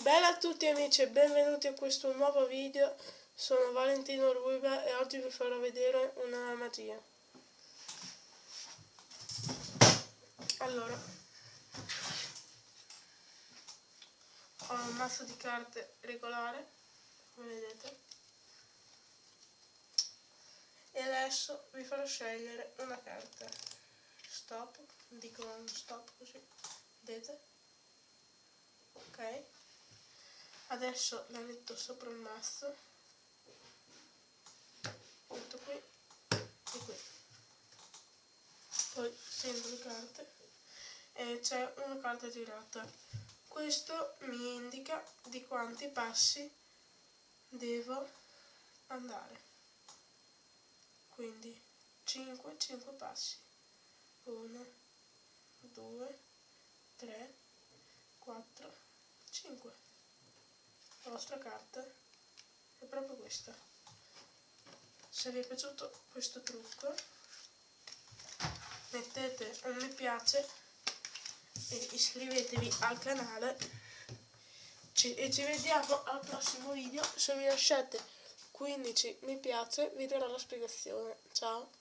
Bella a tutti amici e benvenuti a questo nuovo video. Sono Valentino Ruiba e oggi vi farò vedere una magia. Allora, ho un mazzo di carte regolare, come vedete, e adesso vi farò scegliere una carta. Stop, dico stop così, vedete? Ok. Adesso la metto sopra il mazzo, metto qui e qui, poi sento le carte e c'è una carta girata. Questo mi indica di quanti passi devo andare, quindi 5 passi, 1, 2, 3, 4, 5. La vostra carta è proprio questa. Se vi è piaciuto questo trucco mettete un mi piace e iscrivetevi al canale e ci vediamo al prossimo video. Se vi lasciate 15 mi piace vi darò la spiegazione. Ciao!